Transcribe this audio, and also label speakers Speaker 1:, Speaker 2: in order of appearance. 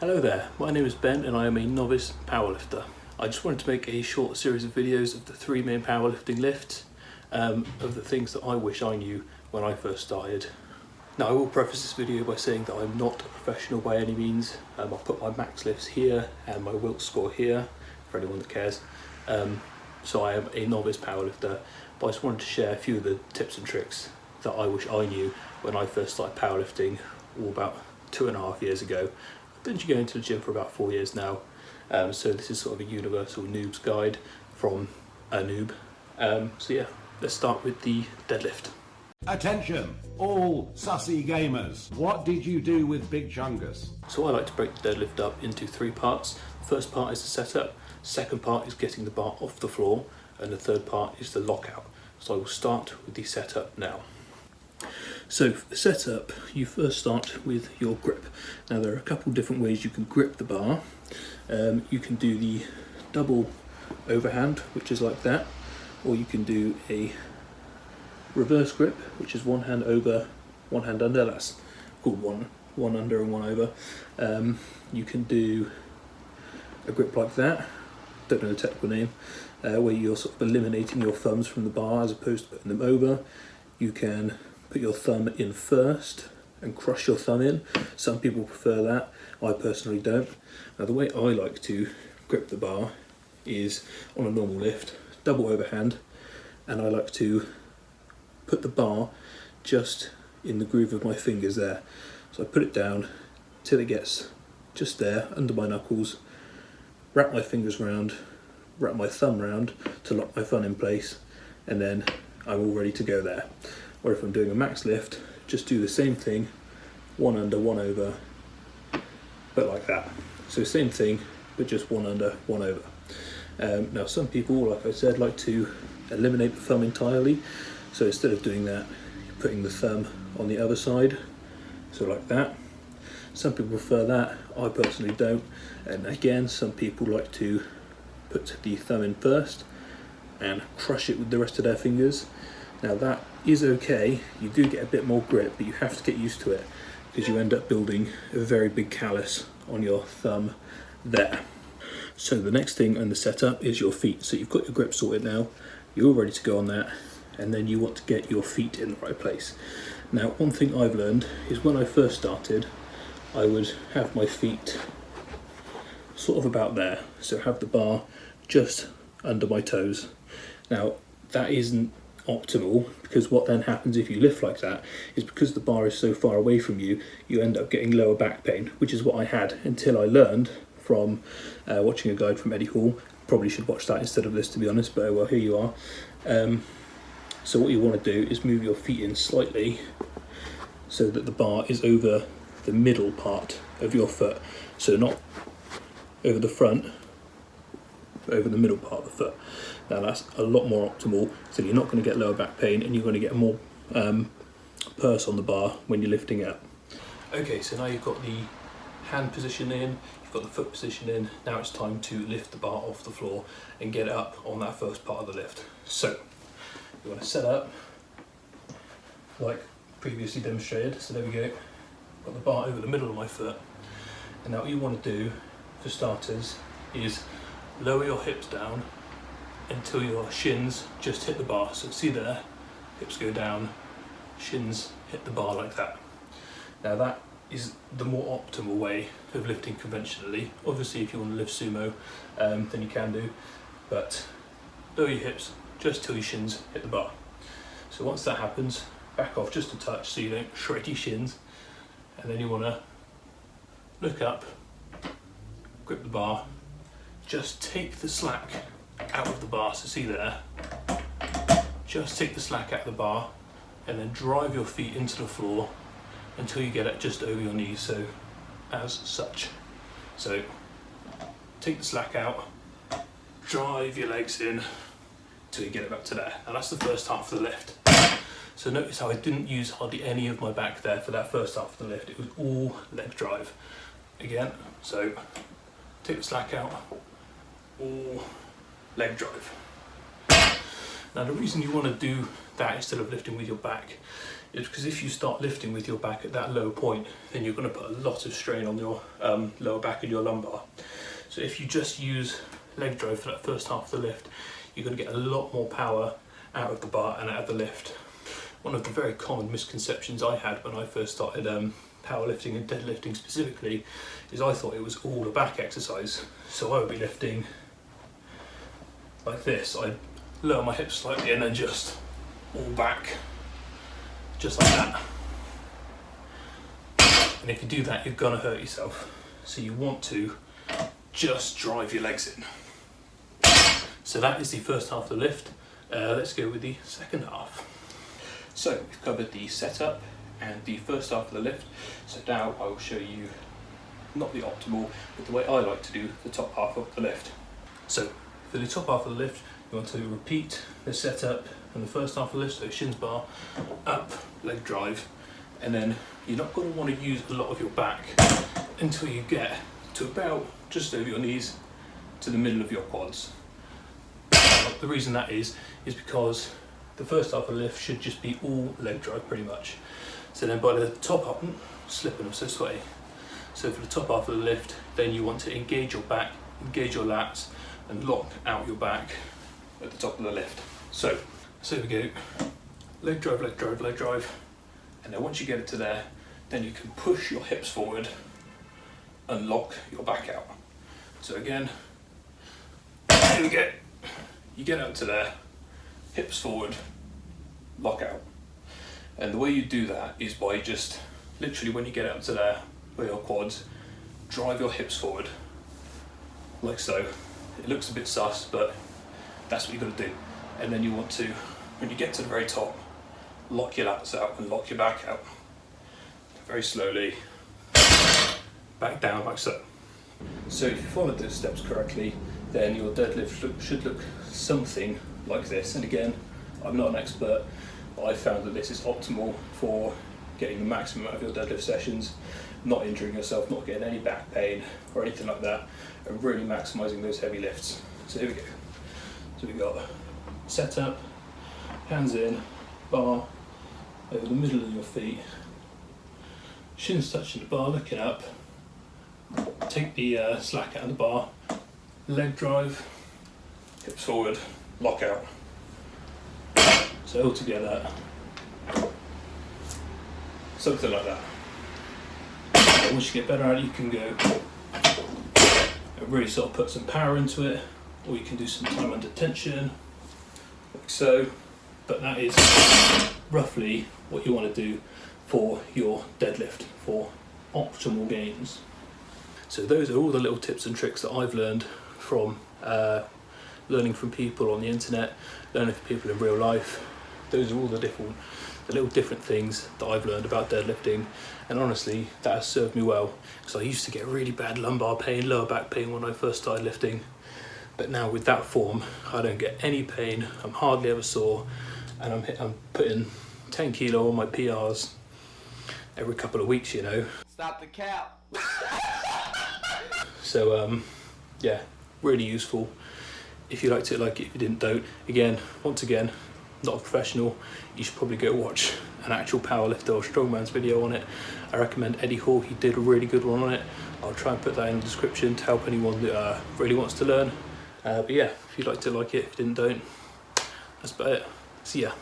Speaker 1: Hello there, my name is Ben and I am a novice powerlifter. I just wanted to make a short series of videos of the three main powerlifting lifts, of the things that I wish I knew when I first started. Now I will preface this video by saying that I'm not a professional by any means. I'll put my max lifts here and my Wilks score here for anyone that cares. So I am a novice powerlifter, but I just wanted to share a few of the tips and tricks that I wish I knew when I first started powerlifting, all about 2.5 years ago. I've been going to the gym for about 4 years now, so this is sort of a universal noobs guide from a noob. So yeah, let's start with the deadlift.
Speaker 2: Attention, all sussy gamers. What did you do with Big Chungus?
Speaker 1: So I like to break the deadlift up into 3 parts. The first part is the setup, second part is getting the bar off the floor, and the third part is the lockout. So I will start with the setup now. So for the setup, you first start with your grip. Now there are a couple different ways you can grip the bar. You can do the double overhand, which is like that, or you can do a reverse grip, which is one hand over, one hand under. That's called one under and one over. You can do a grip like that, don't know the technical name, where you're sort of eliminating your thumbs from the bar as opposed to putting them over. You can put your thumb in first and crush your thumb in. Some people prefer that, I personally don't. Now the way I like to grip the bar is on a normal lift, double overhand, and I like to put the bar just in the groove of my fingers there. So I put it down till it gets just there under my knuckles, wrap my fingers round, wrap my thumb round to lock my thumb in place, and then I'm all ready to go there. Or if I'm doing a max lift, just do the same thing, one under, one over, but like that. So same thing, but just one under, one over. Now some people, like I said, like to eliminate the thumb entirely. So instead of doing that, you're putting the thumb on the other side, so like that. Some people prefer that, I personally don't. And again, some people like to put the thumb in first and crush it with the rest of their fingers. Now that is okay, you do get a bit more grip, but you have to get used to it because you end up building a very big callus on your thumb there. So the next thing in the setup is your feet. So you've got your grip sorted now, you're all ready to go on that, and then you want to get your feet in the right place. Now one thing I've learned is when I first started, I would have my feet sort of about there, so have the bar just under my toes. Now that isn't optimal, because what then happens if you lift like that is because the bar is so far away from you, you end up getting lower back pain, which is what I had until I learned from watching a guide from Eddie Hall. Probably should watch that instead of this, to be honest, but well, here you are. So what you want to do is move your feet in slightly so that the bar is over the middle part of your foot, so not over the front, but over the middle part of the foot. Now that's a lot more optimal, so you're not going to get lower back pain and you're going to get more purse on the bar when you're lifting it up. Okay, so now you've got the hand position in, you've got the foot position in, now it's time to lift the bar off the floor and get it up on that first part of the lift. So you want to set up like previously demonstrated, so there we go, got the bar over the middle of my foot, and now what you want to do for starters is lower your hips down until your shins just hit the bar. So see there, hips go down, shins hit the bar like that. Now that is the more optimal way of lifting conventionally. Obviously if you want to lift sumo, then you can do, but lower your hips just till your shins hit the bar. So once that happens, back off just a touch so you don't shred your shins, and then you want to look up, grip the bar, just take the slack out of the bar, so see there, just take the slack out of the bar and then drive your feet into the floor until you get it just over your knees, so as such. So take the slack out, drive your legs in until you get it back to there. And that's the first half of the lift. So notice how I didn't use hardly any of my back there for that first half of the lift, it was all leg drive. Again, so take the slack out, all leg drive. Now the reason you want to do that instead of lifting with your back is because if you start lifting with your back at that low point, then you're going to put a lot of strain on your lower back and your lumbar. So if you just use leg drive for that first half of the lift, you're going to get a lot more power out of the bar and out of the lift. One of the very common misconceptions I had when I first started powerlifting and deadlifting specifically is I thought it was all a back exercise. So I would be lifting like this. I'd lower my hips slightly and then just all back, just like that. And if you do that, you're gonna hurt yourself. So you want to just drive your legs in. So that is the first half of the lift. Let's go with the second half. So we've covered the setup and the first half of the lift. So now I will show you not the optimal, but the way I like to do the top half of the lift. So for the top half of the lift, you want to repeat the setup and the first half of the lift, so shins bar, up, leg drive, and then you're not going to want to use a lot of your back until you get to about just over your knees to the middle of your quads. The reason that is because the first half of the lift should just be all leg drive pretty much. So then by the top half, slipping, I'm so sweaty. So for the top half of the lift, then you want to engage your back, engage your lats, and lock out your back at the top of the lift. So here we go, leg drive, leg drive, leg drive. And then once you get it to there, then you can push your hips forward and lock your back out. So again, here we go. You get out to there, hips forward, lock out. And the way you do that is by just literally when you get out to there with your quads, drive your hips forward like so. It looks a bit sus, but that's what you've got to do. And then you want to, when you get to the very top, lock your lats out and lock your back out. Very slowly, back down like so. So if you followed those steps correctly, then your deadlift should look something like this. And again, I'm not an expert, but I found that this is optimal for getting the maximum out of your deadlift sessions, not injuring yourself, not getting any back pain or anything like that, and really maximising those heavy lifts. So here we go. So we've got setup, hands in, bar over the middle of your feet, shins touching the bar, looking up, take the slack out of the bar, leg drive, hips forward, lock out. So all together, something like that. And once you get better at it, you can go and really sort of put some power into it, or you can do some time under tension, like so. But that is roughly what you want to do for your deadlift for optimal gains. So those are all the little tips and tricks that I've learned from learning from people on the internet, learning from people in real life. Those are all the little different things that I've learned about deadlifting, and honestly that has served me well, because I used to get really bad lumbar pain, lower back pain when I first started lifting, but now with that form I don't get any pain, I'm hardly ever sore, and I'm putting 10 kilo on my PRs every couple of weeks, you know.
Speaker 3: Stop the cap.
Speaker 1: So yeah, really useful. If you liked it, like it. If you didn't, don't. Again, once again, not a professional. You should probably go watch an actual powerlifter or strongman's video on it. I recommend Eddie Hall, he did a really good one on it. I'll try and put that in the description to help anyone that really wants to learn. But yeah, if you liked it, like it. If you didn't, don't. That's about it. See ya.